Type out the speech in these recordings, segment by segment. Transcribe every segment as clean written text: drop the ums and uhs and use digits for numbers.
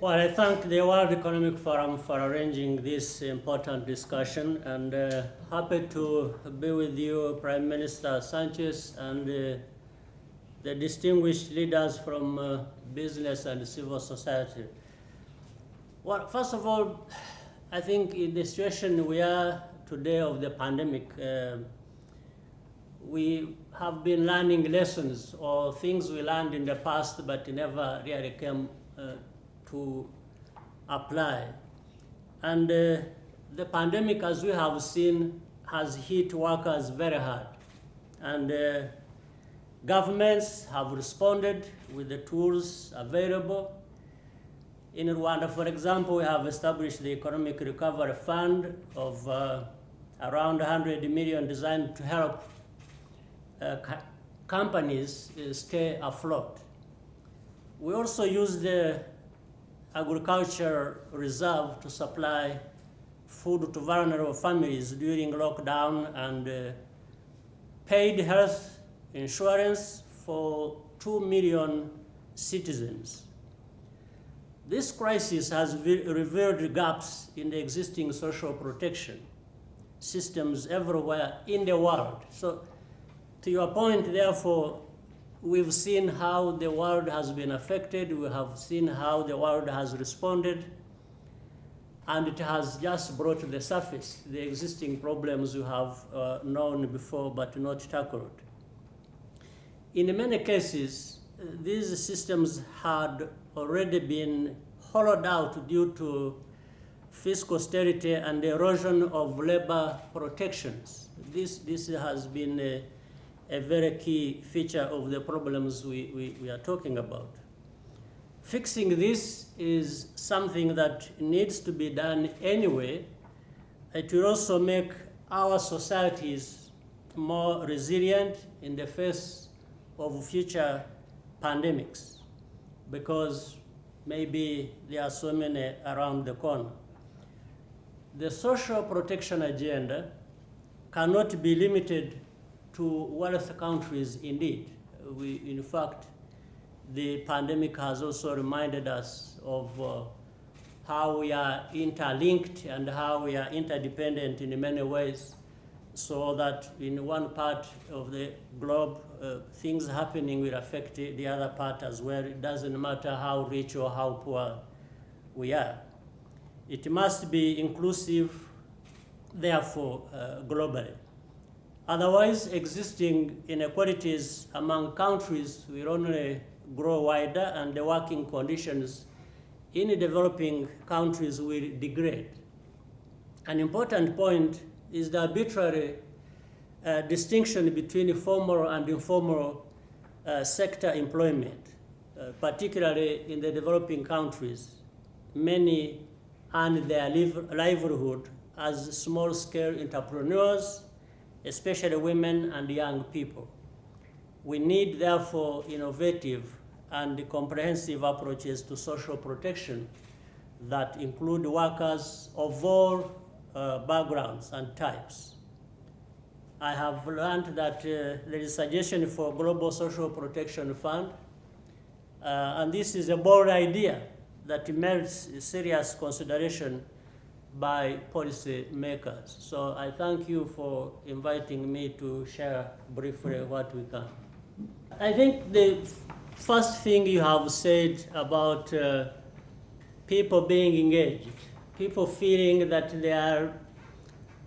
Well, I thank the World Economic Forum for arranging this important discussion, and happy to be with you, Prime Minister Sanchez, and the distinguished leaders from business and civil society. Well, first of all, I think in the situation we are today of the pandemic, we have been learning lessons or things we learned in the past but never really came to apply. And the pandemic, as we have seen, has hit workers very hard. And governments have responded with the tools available. In Rwanda, for example, we have established the Economic Recovery Fund of around 100 million designed to help companies stay afloat. We also use the agriculture reserve to supply food to vulnerable families during lockdown and paid health insurance for 2 million citizens. This crisis has revealed gaps in the existing social protection systems everywhere in the world. So, to your point, therefore, we've seen how the world has been affected, we have seen how the world has responded, and it has just brought to the surface the existing problems we have known before but not tackled. In many cases, these systems had already been hollowed out due to fiscal austerity and the erosion of labor protections. This has been a very key feature of the problems we are talking about. Fixing this is something that needs to be done anyway. It will also make our societies more resilient in the face of future pandemics, because maybe there are so many around the corner. The social protection agenda cannot be limited to wealthy countries indeed. In fact, the pandemic has also reminded us of how we are interlinked and how we are interdependent in many ways, so that in one part of the globe, things happening will affect the other part as well. It doesn't matter how rich or how poor we are. It must be inclusive, therefore, globally. Otherwise, existing inequalities among countries will only grow wider, and the working conditions in developing countries will degrade. An important point is the arbitrary distinction between formal and informal sector employment, particularly in the developing countries. Many earn their livelihood as small-scale entrepreneurs, especially women and young people. We need, therefore, innovative and comprehensive approaches to social protection that include workers of all backgrounds and types. I have learned that there is a suggestion for a global social protection fund, and this is a bold idea that merits serious consideration by policy makers. So I thank you for inviting me to share briefly what we can. I think the first thing you have said about people being engaged, people feeling that they are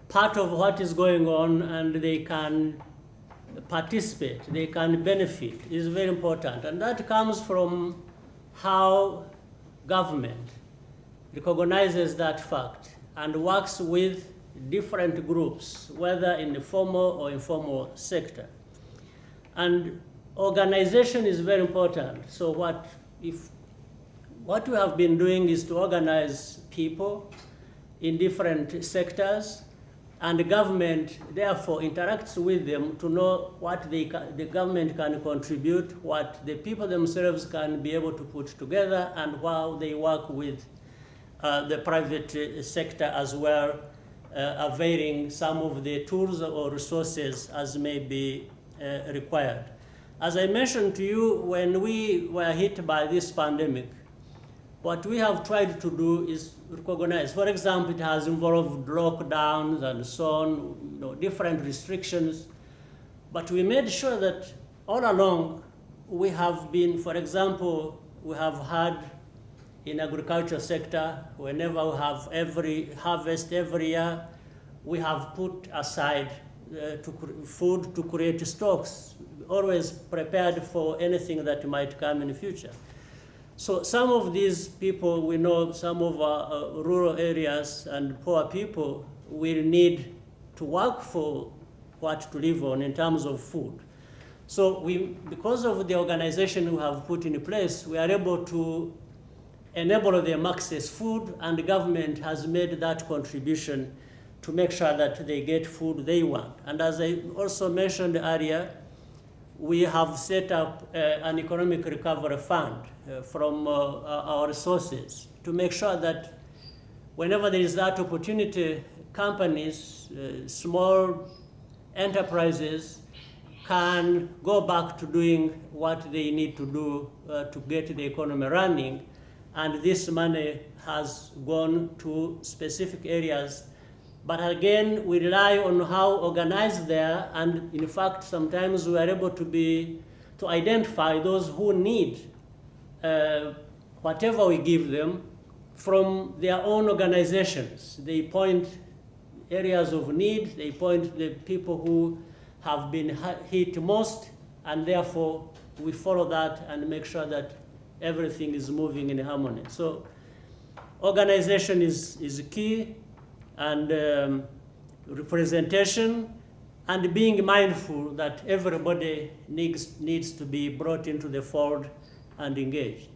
part of what is going on and they can participate, they can benefit, is very important. And that comes from how government recognizes that fact and works with different groups, whether in the formal or informal sector. And organization is very important. So what we have been doing is to organize people in different sectors, and the government therefore interacts with them to know what the government can contribute, what the people themselves can be able to put together, and how they work with the private sector as well, availing some of the tools or resources as may be required. As I mentioned to you, when we were hit by this pandemic, what we have tried to do is recognize. For example, it has involved lockdowns and so on, different restrictions. But we made sure that all along we have been, for example, we have had in agriculture sector, whenever we have every harvest every year, we have put aside food to create stocks, always prepared for anything that might come in the future. So some of these people, we know some of our rural areas and poor people will need to work for what to live on in terms of food. So because of the organization we have put in place, we are able to enable them access food, and the government has made that contribution to make sure that they get food they want. And as I also mentioned earlier, we have set up an economic recovery fund from our resources to make sure that whenever there is that opportunity, companies, small enterprises can go back to doing what they need to do to get the economy running. And this money has gone to specific areas. But again, we rely on how organized they are, and in fact, sometimes we are able to identify those who need whatever we give them from their own organizations. They point areas of need, they point the people who have been hit most, and therefore we follow that and make sure that everything is moving in harmony. So organization is key, and representation, and being mindful that everybody needs to be brought into the fold and engaged.